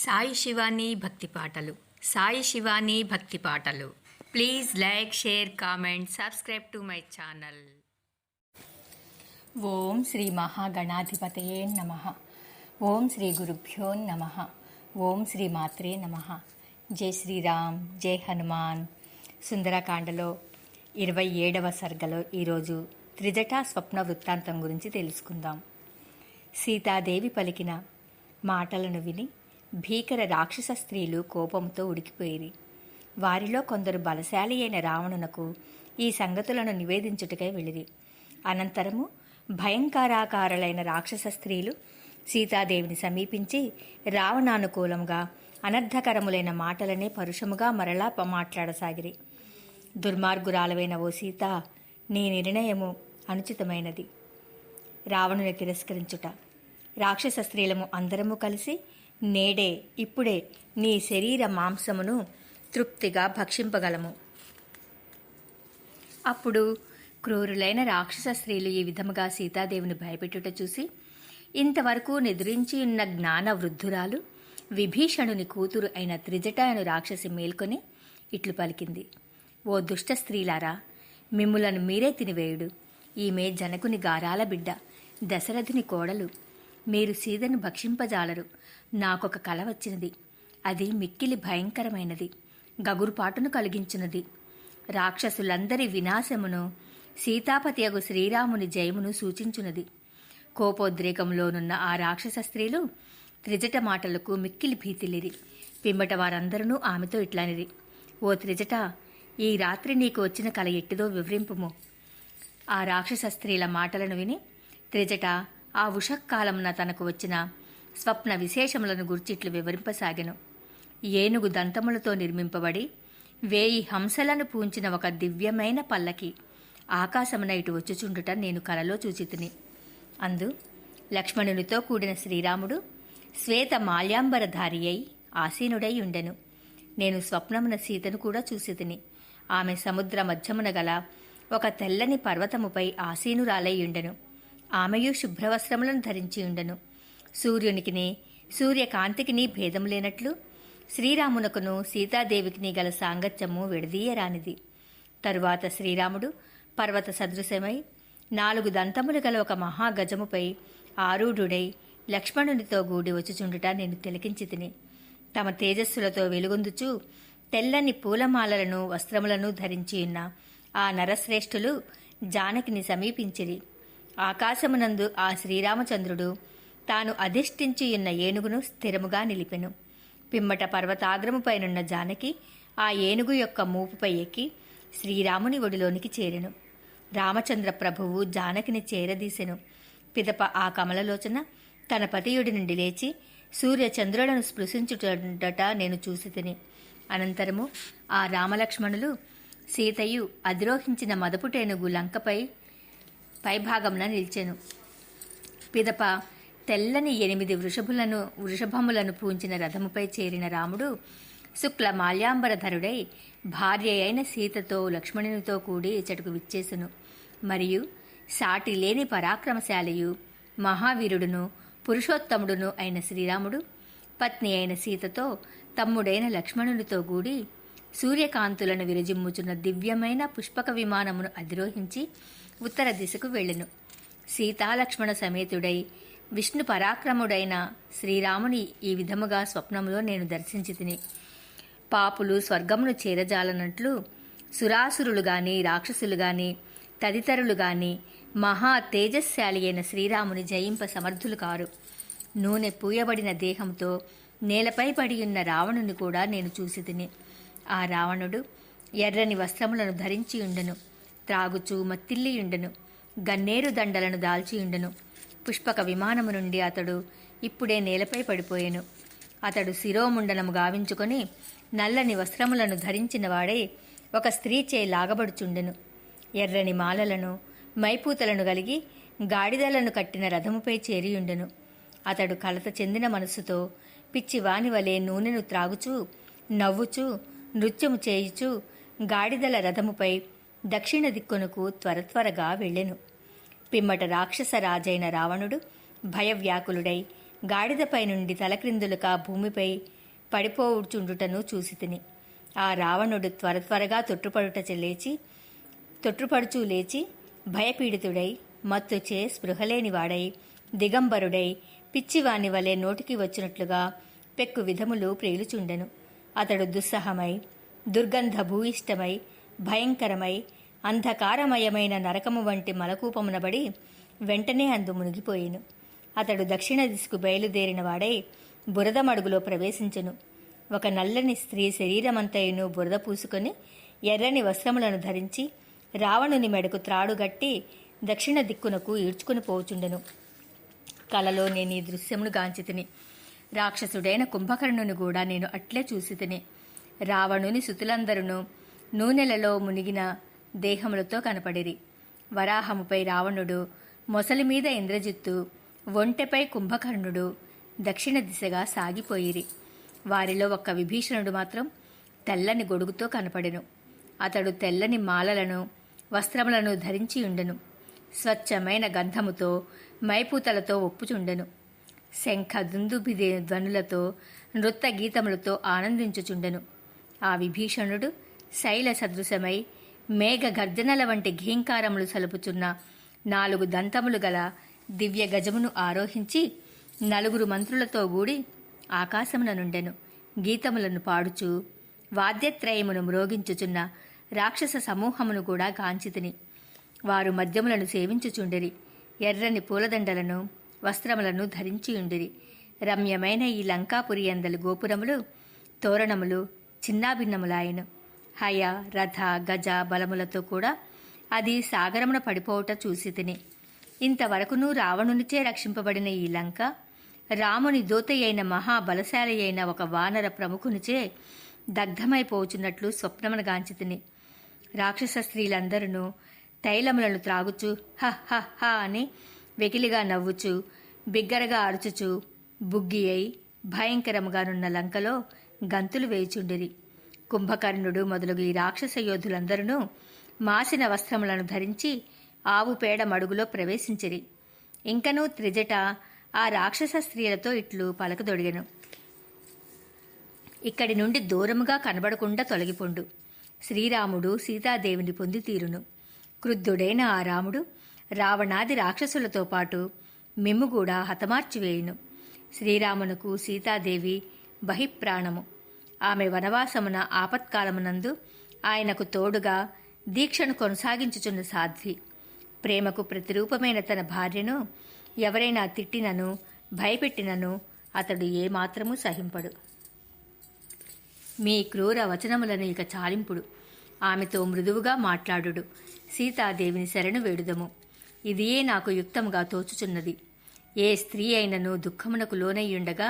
సాయి శివాని భక్తి పాటలు. సాయి శివాని భక్తి పాటలు. Please like, share, comment, subscribe to my channel. ఓం శ్రీ మహాగణాధిపతయే నమః. ఓం శ్రీ గురుభ్యో నమః. ఓం శ్రీ మాత్రే నమః. జై శ్రీరామ్, జై హనుమాన్. సుందరకాండలో 27వ సర్గలో ఈరోజు త్రిజటా స్వప్న వృత్తాంతం గురించి తెలుసుకుందాం. సీతాదేవి పలికిన మాటలను విని భీకర రాక్షస స్త్రీలు కోపంతో ఉడికిపోయిరి. వారిలో కొందరు బలశాలి అయిన రావణునకు ఈ సంగతులను నివేదించుటకై వెళ్ళిరి. అనంతరము భయంకరాకారులైన రాక్షస స్త్రీలు సీతాదేవిని సమీపించి రావణానుకూలంగా అనర్థకరములైన మాటలనే పరుషముగా మరలా మాట్లాడసాగిరి. దుర్మార్గురాలవైన ఓ సీత, నీ నిర్ణయము అనుచితమైనది. రావణుని తిరస్కరించుట. రాక్షస స్త్రీలము అందరము కలిసి నేడే ఇప్పుడే నీ శరీర మాంసమును తృప్తిగా భక్షింపగలము. అప్పుడు క్రూరులైన రాక్షస స్త్రీలు ఈ విధముగా సీతాదేవిని భయపెట్టుట చూసి ఇంతవరకు నిద్రించి ఉన్న జ్ఞాన వృద్ధురాలు విభీషణుని కూతురు అయిన త్రిజట అను రాక్షసి మేల్కొని ఇట్లు పలికింది. ఓ దుష్ట స్త్రీలారా, మిమ్ములను మీరే తినివేయుడు. ఈమె జనకుని గారాల బిడ్డ, దశరథుని కోడలు. మీరు సీతను భక్షింపజాలరు. నాకొక కల వచ్చినది. అది మిక్కిలి భయంకరమైనది, గగురుపాటును కలిగించున్నది. రాక్షసులందరి వినాశమును, సీతాపతియగు శ్రీరాముని జయమును సూచించున్నది. కోపోద్రేకంలోనున్న ఆ రాక్షస స్త్రీలు త్రిజట మాటలకు మిక్కిలి భీతిలిరి. పిమ్మట వారందరూ ఆమెతో ఇట్లానిరి. ఓ త్రిజట, ఈ రాత్రి నీకు వచ్చిన కల ఎట్టిదో వివరింపుము. ఆ రాక్షస స్త్రీల మాటలను విని త్రిజట ఆ ఉషకాలమున తనకు వచ్చిన స్వప్న విశేషములను గుర్చిట్లు వివరింపసాగెను. ఏనుగు దంతములతో నిర్మింపబడి 1000 హంసలను పూంచిన ఒక దివ్యమైన పల్లకి ఆకాశమున ఇటు వచ్చుచుండుట నేను కలలో చూచితిని. అందు లక్ష్మణునితో కూడిన శ్రీరాముడు శ్వేత మాల్యాంబరధారి అయి ఆసీనుడై ఉండెను. నేను స్వప్నమున సీతను కూడా చూసితిని. ఆమె సముద్ర మధ్యమున గల ఒక తెల్లని పర్వతముపై ఆసీనురాలై ఉండెను. ఆమెయు శుభ్రవస్త్రములను ధరించి ఉండెను. సూర్యునికిని సూర్యకాంతికిని భేదం లేనట్లు శ్రీరామునకును సీతాదేవికిని గల సాంగత్యము విడదీయరానిది. తరువాత శ్రీరాముడు పర్వత సదృశమై 4 దంతములు గల ఒక మహాగజముపై ఆరూఢుడై లక్ష్మణునితో గూడి వచ్చుచుండుట నేను తిలకించితిని. తమ తేజస్సులతో వెలుగొందుచు తెల్లని పూలమాలలను వస్త్రములను ధరించి ఉన్న ఆ నరశ్రేష్ఠులు జానకిని సమీపించిరి. ఆకాశమునందు ఆ శ్రీరామచంద్రుడు తాను అధిష్ఠించియున్న ఏనుగును స్థిరముగా నిలిపెను. పిమ్మట పర్వతాగ్రముపైనున్న జానకి ఆ ఏనుగు యొక్క మూపుపై ఎక్కి శ్రీరాముని ఒడిలోనికి చేరెను. రామచంద్ర ప్రభువు జానకిని చేరదీసెను. పిదప ఆ కమలలోచన తన పతియుడి నుండి లేచి సూర్యచంద్రులను స్పృశించుటట నేను చూసితిని. అనంతరము ఆ రామలక్ష్మణులు సీతయు అధిరోహించిన మదపుటేనుగు లంకపై పైభాగమున నిలిచెను. పిదప తెల్లని 8 వృషభములను పూంచిన రథముపై చేరిన రాముడు శుక్ల మాల్యాంబరధరుడై భార్య అయిన సీతతో లక్ష్మణునితో కూడి ఇచ్చటకు విచ్చేసెను. మరియు సాటి లేని పరాక్రమశాలియు మహావీరుడును పురుషోత్తముడును అయిన శ్రీరాముడు పత్ని అయిన సీతతో తమ్ముడైన లక్ష్మణునితో కూడి సూర్యకాంతులను విరజిమ్ముచున్న దివ్యమైన పుష్పక విమానమును అధిరోహించి ఉత్తర దిశకు వెళ్ళెను. సీతాలక్ష్మణ సమేతుడై విష్ణు పరాక్రముడైన శ్రీరాముని ఈ విధముగా స్వప్నములో నేను దర్శించితిని. పాపులు స్వర్గమును చేరజాలనట్లు సురాసురులు గాని రాక్షసులు గాని తదితరులు గాని మహా తేజశాలి అయిన శ్రీరాముని జయింప సమర్థులు కారు. నూనె పూయబడిన దేహంతో నేలపై పడియున్న రావణుని కూడా నేను చూసితిని. ఆ రావణుడు ఎర్రని వస్త్రములను ధరించి ఉండెను. త్రాగుచూ మత్తిల్లియుండెను. గన్నేరు దండలను దాల్చియుండెను. పుష్పక విమానము నుండి అతడు ఇప్పుడే నేలపై పడిపోయెను. అతడు శిరోముండనము గావించుకొని నల్లని వస్త్రములను ధరించిన వాడై ఒక స్త్రీచే లాగబడుచుండెను. ఎర్రని మాలలను మైపూతలను కలిగి గాడిదలను కట్టిన రథముపై చేరియుండెను. అతడు కలత చెందిన మనసుతో పిచ్చివాని వలె నూనెను త్రాగుచూ నవ్వుచూ నృత్యము చేయుచూ గాడిదల రథముపై దక్షిణ దిక్కునకు త్వరగా వెళ్ళెను. పిమ్మట రాక్షస రాజైన రావణుడు భయవ్యాకులుడై గాడిదపై నుండి తలక్రిందులుగా భూమిపై పడిపోవుచుండుటను చూసి తిని. ఆ రావణుడు త్వరగా తొట్టుపడుచూ లేచి భయపీడితుడై మత్తుచే స్పృహలేనివాడై దిగంబరుడై పిచ్చివాని వలె నోటికి వచ్చినట్లుగా పెక్కు విధములు ప్రేలుచుండెను. అతడు దుస్సహమై దుర్గంధ భూయిష్టమై భయంకరమై అంధకారమయమైన నరకము వంటి మలకూపమునబడి వెంటనే అందు మునిగిపోయెను. అతడు దక్షిణ దిశకు బయలుదేరిన వాడై బురద మడుగులో ప్రవేశించెను. ఒక నల్లని స్త్రీ శరీరమంతయును బురద పూసుకొని ఎర్రని వస్త్రములను ధరించి రావణుని మెడకు త్రాడుగట్టి దక్షిణ దిక్కునకు ఈడ్చుకుని పోచుండెను. కలలో నేను ఈ దృశ్యమును గాంచితిని. రాక్షసుడైన కుంభకర్ణుని కూడా నేను అట్లే చూసి తిని. రావణుని సుతులందరూ నూనెలలో మునిగిన దేహములతో కనపడిరి. వరాహముపై రావణుడు, మొసలి మీద ఇంద్రజిత్తు, ఒంటెపై కుంభకర్ణుడు దక్షిణ దిశగా సాగిపోయిరి. వారిలో ఒక్క విభీషణుడు మాత్రం తెల్లని గొడుగుతో కనపడెను. అతడు తెల్లని మాలలను వస్త్రములను ధరించియుండెను. స్వచ్ఛమైన గంధముతో మైపూతలతో ఒప్పుచుండెను. శంఖ దుందుబి ధ్వనులతో నృత్య గీతములతో ఆనందించుచుండెను. ఆ విభీషణుడు శైల సదృశమై మేఘ గర్జనల వంటి ఘీంకారములు సలుపుచున్న 4 దంతములు గల దివ్య గజమును ఆరోహించి 4 మంత్రులతో గూడి ఆకాశమున నుండెను. గీతములను పాడుచు వాద్యత్రయమును మ్రోగించుచున్న రాక్షస సమూహమును కూడా గాంచితిని. వారు మద్యములను సేవించుచుండిరి. ఎర్రని పూలదండలను వస్త్రములను ధరించియుండిరి. రమ్యమైన ఈ లంకాపురి అందలి గోపురములు తోరణములు చిన్నాభిన్నములాయను. హయ రథ గజ బలములతో కూడా అది సాగరమున పడిపోవుట చూసి తిని. ఇంతవరకును రావణునిచే రక్షింపబడిన ఈ లంక రాముని దూతయైన మహాబలశాలి అయిన ఒక వానర ప్రముఖునిచే దగ్ధమైపోచున్నట్లు స్వప్నమునగాంచి తిని. రాక్షస స్త్రీలందరూ తైలములను త్రాగుచు హ హ హ అని వెకిలిగా నవ్వుచు బిగ్గరగా అరుచుచు బుగ్గి అయి భయంకరముగానున్న లంకలో గంతులు వేయుచుండిరి. కుంభకర్ణుడు మొదలుగు ఈ రాక్షస యోధులందరూ మాసిన వస్త్రములను ధరించి ఆవు పేడ మడుగులో ప్రవేశించిరి. ఇంకనూ త్రిజట ఆ రాక్షస స్త్రీలతో ఇట్లు పలకదొడిగెను. ఇక్కడి నుండి దూరముగా కనబడకుండా తొలగిపొండు. శ్రీరాముడు సీతాదేవిని పొంది తీరును. క్రుద్ధుడైన ఆ రాముడు రావణాది రాక్షసులతో పాటు మిమ్ము కూడా హతమార్చివేయును. శ్రీరామునకు సీతాదేవి బహిప్రాణము. ఆమె వనవాసమున ఆపత్కాలమునందు ఆయనకు తోడుగా దీక్షను కొనసాగించుచున్న సాధ్వి. ప్రేమకు ప్రతిరూపమైన తన భార్యను ఎవరైనా తిట్టినను భయపెట్టినను అతడు ఏమాత్రము సహింపడు. మీ క్రూర వచనములను ఇక చాలింపుడు. ఆమెతో మృదువుగా మాట్లాడుడు. సీతాదేవిని శరణు వేడుదము. ఇదియే నాకు యుక్తముగా తోచుచున్నది. ఏ స్త్రీ అయినను దుఃఖమునకు లోనయ్యుండగా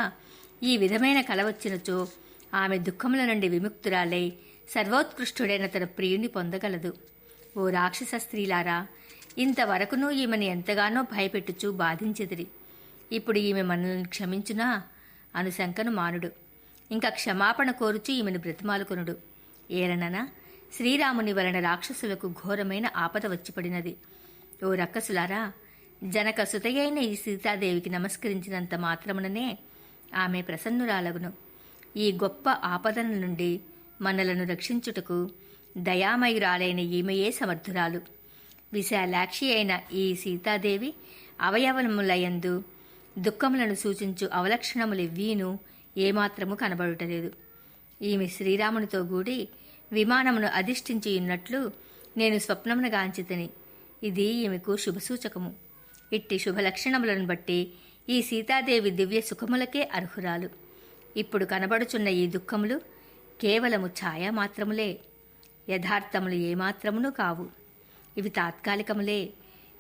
ఈ విధమైన కల వచ్చినచో ఆమె దుఃఖముల నుండి విముక్తురాలై సర్వోత్కృష్టుడైన తన ప్రియుని పొందగలదు. ఓ రాక్షస స్త్రీలారా, ఇంతవరకునూ ఈమెను ఎంతగానో భయపెట్టుచూ బాధించెదిరి. ఇప్పుడు ఈమె మనల్ని క్షమించునా అనుశంకను మానుడు. ఇంకా క్షమాపణ కోరుచు ఈమెను బ్రతిమాలుకొనుడు. ఏలననా శ్రీరాముని వలన రాక్షసులకు ఘోరమైన ఆపద వచ్చిపడినది. ఓ రక్కసులారా, జనక సుతయైన ఈ సీతాదేవికి నమస్కరించినంత మాత్రముననే ఆమె ప్రసన్నురాలగును. ఈ గొప్ప ఆపదల నుండి మనలను రక్షించుటకు దయామయురాలైన ఈమెయే సమర్థురాలు. విశాలాక్షి అయిన ఈ సీతాదేవి అవయవములయందు దుఃఖములను సూచించు అవలక్షణములెవ్వీను ఏమాత్రము కనబడుటలేదు. ఈమె శ్రీరామునితో గూడి విమానమును అధిష్ఠించి ఉన్నట్లు నేను స్వప్నమునగాంచితిని. ఇది ఈమెకు శుభసూచకము. ఇట్టి శుభలక్షణములను బట్టి ఈ సీతాదేవి దివ్య సుఖములకే అర్హురాలు. ఇప్పుడు కనబడుచున్న ఈ దుఃఖములు కేవలము ఛాయా మాత్రములే. యథార్థములు ఏమాత్రమును కావు. ఇవి తాత్కాలికములే.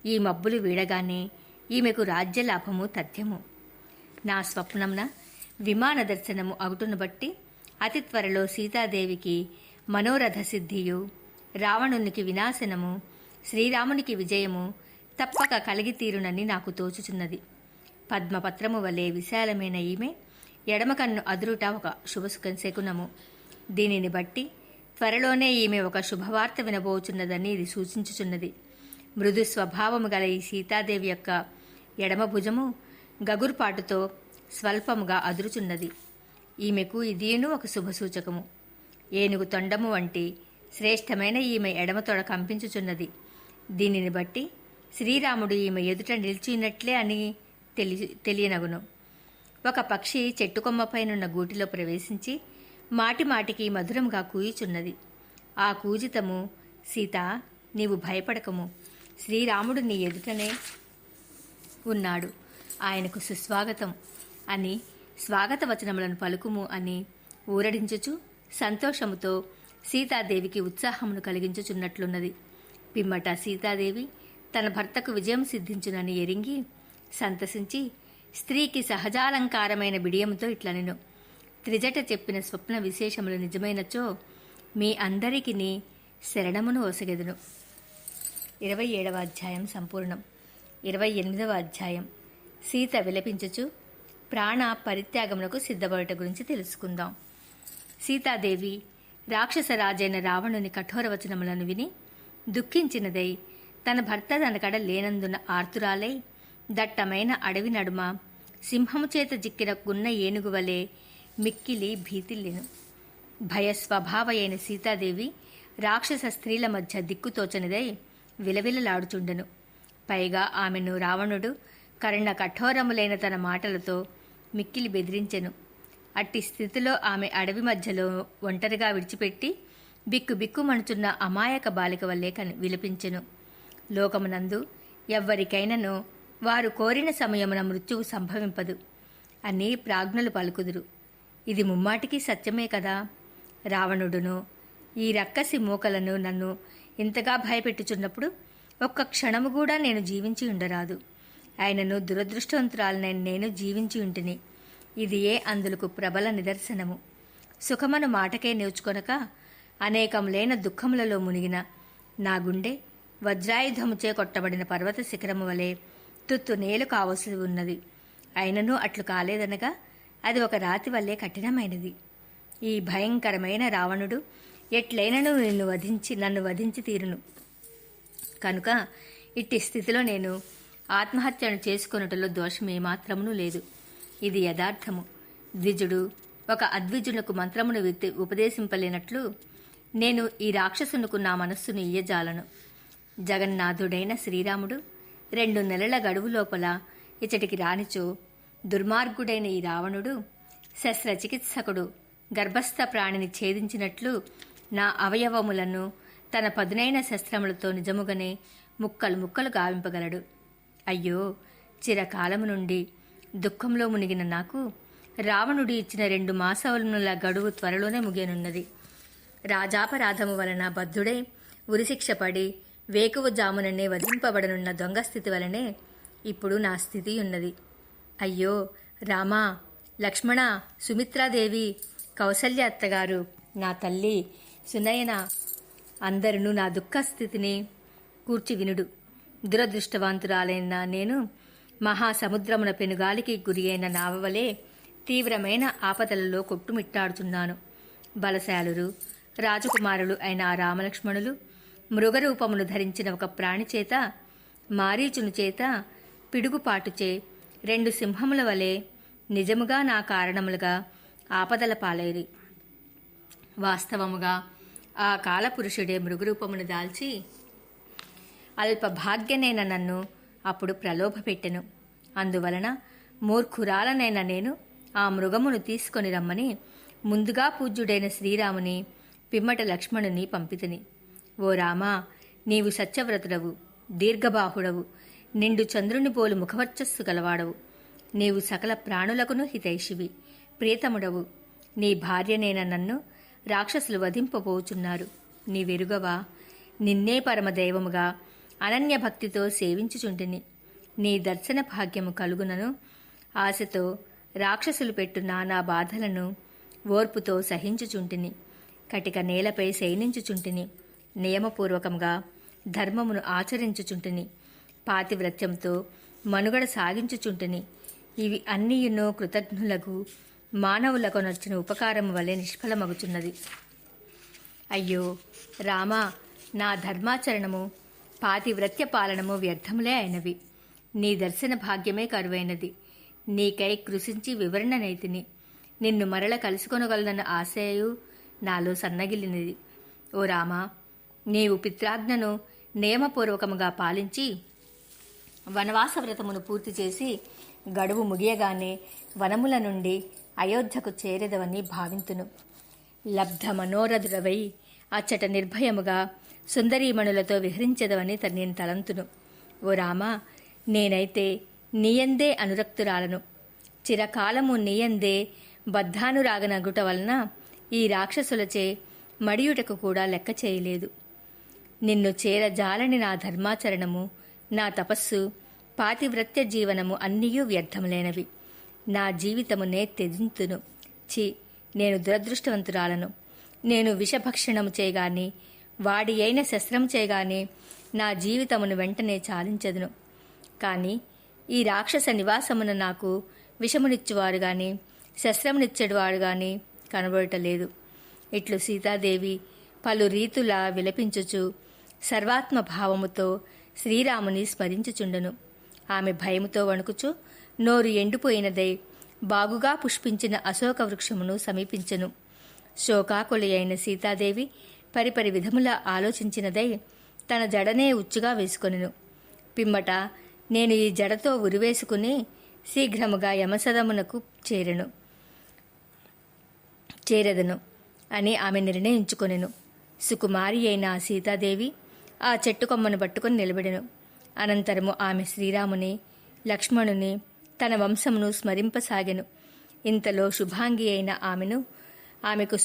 ఈ మబ్బులు వీడగానే ఈమెకు రాజ్యలాభము తథ్యము. నా స్వప్నమున విమాన దర్శనము అగుటును బట్టి అతి త్వరలో సీతాదేవికి మనోరథ సిద్ధియు, రావణునికి వినాశనము, శ్రీరామునికి విజయము తప్పక కలిగి తీరునని నాకు తోచుచున్నది. పద్మపత్రము వలె విశాలమైన ఈమె ఎడమ కన్ను అదురుట ఒక శుభశకునము. దీనిని బట్టి త్వరలోనే ఈమె ఒక శుభవార్త వినబోచున్నదని ఇది సూచించుచున్నది. మృదు స్వభావము గల ఈ సీతాదేవి యొక్క ఎడమ భుజము గగుర్పాటుతో స్వల్పముగా అదురుచున్నది. ఈమెకు ఇదేను ఒక శుభసూచకము. ఏనుగు తొండము వంటి శ్రేష్టమైన ఈమె ఎడమ తొడ కంపించుచున్నది. దీనిని బట్టి శ్రీరాముడు ఈమె ఎదుట నిలిచినట్లే అని తెలియనగును. ఒక పక్షి చెట్టుకొమ్మపైనున్న గూటిలో ప్రవేశించి మాటిమాటికి మధురంగా కూయుచున్నది. ఆ కూజితము, సీత, నీవు భయపడకము, శ్రీరాముడు నీ ఎదుటనే ఉన్నాడు, ఆయనకు సుస్వాగతం అని స్వాగత వచనములను పలుకుము అని ఊరడించుచు సంతోషముతో సీతాదేవికి ఉత్సాహమును కలిగించుచున్నట్లున్నది. పిమ్మట సీతాదేవి తన భర్తకు విజయం సిద్ధించునని ఎరింగి సంతసించి స్త్రీకి సహజాలంకారమైన బిడియముతో ఇట్లనెను. త్రిజట చెప్పిన స్వప్న విశేషములు నిజమైనచో మీ అందరికిని శరణమును ఒసగెదను. 27వ అధ్యాయం సంపూర్ణం. 28వ అధ్యాయం సీత విలపించుచు ప్రాణ పరిత్యాగమునకు సిద్ధపడట గురించి తెలుసుకుందాం. సీతాదేవి రాక్షసరాజైన రావణుని కఠోర వచనములను విని దుఃఖించినదై తన భర్త తనకడ లేనందున ఆర్తురాలై దట్టమైన అడవి నడుమ సింహము చేత జిక్కిన గున్న ఏనుగు వలె మిక్కిలి భీతిల్లెను. భయస్వభావ అయిన సీతాదేవి రాక్షస స్త్రీల మధ్య దిక్కుతోచనిదై విలవిలలాడుచుండెను. పైగా ఆమెను రావణుడు కర్ణ కఠోరములైన తన మాటలతో మిక్కిలి బెదిరించెను. అట్టి స్థితిలో ఆమె అడవి మధ్యలో ఒంటరిగా విడిచిపెట్టి బిక్కుబిక్కుమనుచున్న అమాయక బాలిక వల్లే విలపించెను. లోకమునందు ఎవ్వరికైనను వారు కోరిన సమయమున మృత్యువు సంభవింపదు అని ప్రాజ్ఞులు పలుకుదురు. ఇది ముమ్మాటికి సత్యమే కదా. రావణుడును ఈ రక్కసి మూకలను నన్ను ఇంతగా భయపెట్టుచున్నప్పుడు ఒక్క క్షణము కూడా నేను జీవించి ఉండరాదు. ఆయనను దురదృష్టవంతురాలనైన నేను జీవించి ఉంటిని. ఇది అందులకు ప్రబల నిదర్శనము. సుఖమను మాటకే నేర్చుకొనక అనేకములైన దుఃఖములలో మునిగిన నా గుండె వజ్రాయుధముచే కొట్టబడిన పర్వత శిఖరము వలె తుత్తు నేలు కావలసి ఉన్నది. అయినను అట్లు కాలేదనగా అది ఒక రాతి వల్లే కఠినమైనది. ఈ భయంకరమైన రావణుడు ఎట్లైనను నన్ను వధించి తీరును. కనుక ఇట్టి స్థితిలో నేను ఆత్మహత్యను చేసుకొనుటలో దోషమేమాత్రమునూ లేదు. ఇది యథార్థము. ద్విజుడు ఒక అద్విజునకు మంత్రమును ఉపదేశింపలేనట్లు నేను ఈ రాక్షసునకు నా మనస్సును ఇయ్యజాలను. జగన్నాథుడైన శ్రీరాముడు 2 నెలల గడువు లోపల ఇచ్చటికి రానిచో దుర్మార్గుడైన ఈ రావణుడు శస్త్రచికిత్సకుడు గర్భస్థ ప్రాణిని ఛేదించినట్లు నా అవయవములను తన పదునైన శస్త్రములతో నిజముగానే ముక్కలు ముక్కలు గావింపగలడు. అయ్యో, చిరకాలము నుండి దుఃఖంలో మునిగిన నాకు రావణుడు ఇచ్చిన 2 మాసముల గడువు త్వరలోనే ముగియనున్నది. రాజాపరాధము వలన బద్ధుడై ఉరిశిక్ష పడి వేకువజాముననే వధింపబడనున్న దొంగ స్థితి వలనే ఇప్పుడు నా స్థితి ఉన్నది. అయ్యో రామా, లక్ష్మణ, సుమిత్రాదేవి, కౌసల్య అత్తగారు, నా తల్లి సునయన అందరూ నా దుఃఖస్థితిని కూర్చి వినుడు. దురదృష్టవంతురాలైన నేను మహాసముద్రమున పెనుగాలికి గురి అయిన నావవలే తీవ్రమైన ఆపదలలో కొట్టుమిట్టాడుచున్నాను. బలశాలురు రాజకుమారులు అయిన ఆ రామలక్ష్మణులు మృగరూపమును ధరించిన ఒక ప్రాణి చేత మారీచును చేత పిడుగుపాటుచే 2 సింహముల వలె నిజముగా నా కారణములుగా ఆపదల పాలైరి. వాస్తవముగా ఆ కాలపురుషుడే మృగరూపమును దాల్చి అల్పభాగ్యనైన నన్ను అప్పుడు ప్రలోభపెట్టెను. అందువలన మూర్ఖురాలనైన నేను ఆ మృగమును తీసుకొని రమ్మని ముందుగా పూజ్యుడైన శ్రీరాముని పిమ్మట లక్ష్మణుని పంపితిని. ఓ రామా, నీవు సత్యవ్రతుడవు, దీర్ఘబాహుడవు, నిండు చంద్రుని పోలు ముఖవర్చస్సు గలవాడవు. నీవు సకల ప్రాణులకును హితైషివి, ప్రియతముడవు. నీ భార్యనైన నన్ను రాక్షసులు వధింపబోచున్నారు. నీవెరుగవా? నిన్నే పరమదైవముగా అనన్య భక్తితో సేవించుచుంటిని. నీ దర్శన భాగ్యము కలుగునను ఆశతో రాక్షసులు పెట్టు నానా బాధలను ఓర్పుతో సహించుచుంటిని. కటిక నేలపై శయనించుచుంటిని. నియమపూర్వకంగా ధర్మమును ఆచరించుచుంటిని. పాతివ్రత్యంతో మనుగడ సాగించుచుంటిని. ఇవి అన్నీయునో కృతజ్ఞులకు మానవులకు నచ్చిన ఉపకారము వలె నిష్ఫలమగుచున్నది. అయ్యో రామా, నా ధర్మాచరణము పాతివ్రత్య పాలనము వ్యర్థములే అయినవి. నీ దర్శన భాగ్యమే కరువైనది. నీకై కృషించి వివరణనైతిని. నిన్ను మరల కలుసుకొనగలనన్న ఆశయు నాలో సన్నగిల్లినది. ఓ రామా, నీవు పిత్రాజ్ఞను నియమపూర్వకముగా పాలించి వనవాస వ్రతమును పూర్తి చేసి గడువు ముగియగానే వనముల నుండి అయోధ్యకు చేరెదవని భావింతును. లబ్ధ మనోరథుడవై అచ్చట నిర్భయముగా సుందరీమణులతో విహరించదవని నేను తలంతును. ఓ రామా, నేనైతే నీయందే అనురక్తురాలను. చిరకాలము నీయందే బద్ధానురాగనగుట వలన ఈ రాక్షసులచే మడియుటకు కూడా లెక్క చేయలేదు. నిన్ను చేరజాలని నా ధర్మాచరణము, నా తపస్సు, పాతివ్రత్య జీవనము అన్నీయూ వ్యర్థములైనవి. నా జీవితమునే త్యజింతును. నేను దురదృష్టవంతురాలను. నేను విషభక్షణము చేయగాని, వాడి అయిన శస్త్రము చేయగాని నా జీవితమును వెంటనే చాలించదును. కాని ఈ రాక్షస నివాసమున నాకు విషమునిచ్చువారు గాని శస్త్రమునిచ్చేవాడు గాని కనబడటలేదు. ఇట్లు సీతాదేవి పలు రీతులా విలపించుచు సర్వాత్మ భావముతో శ్రీరాముని స్మరించుచుండెను. ఆమె భయముతో వణుకుచు నోరు ఎండిపోయినదై బాగుగా పుష్పించిన అశోక వృక్షమును సమీపించెను. శోకాకులి అయిన సీతాదేవి పరిపరి విధములా ఆలోచించినదై తన జడనే ఉచ్చుగా వేసుకొనెను. పిమ్మట నేను ఈ జడతో ఉరివేసుకుని శీఘ్రముగా యమసదమునకు చేరెదను అని ఆమె నిర్ణయించుకొనెను. సుకుమారి అయిన ఆ సీతాదేవి ఆ చెట్టు కొమ్మను పట్టుకుని నిలబడెను. అనంతరము ఆమె శ్రీరాముని, లక్ష్మణుని, తన వంశమును స్మరింపసాగెను. ఇంతలో శుభాంగి అయిన ఆమెకు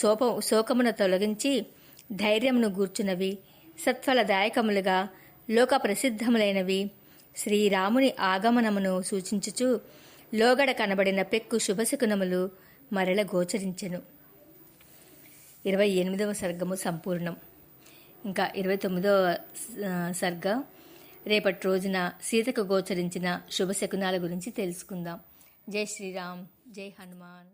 శోకమున తొలగించి ధైర్యమును గూర్చునవి, సత్ఫలదాయకములుగా లోక ప్రసిద్ధములైనవి శ్రీరాముని ఆగమనమును సూచించుచు లోగడ కనబడిన పెక్కు శుభశకునములు మరల గోచరించెను. 28వ సర్గము సంపూర్ణం. ఇంకా 29వ సర్గ రేపటి రోజున సీతకు గోచరించిన శుభశకునాల గురించి తెలుసుకుందాం. జై శ్రీరామ్, జై హనుమాన్.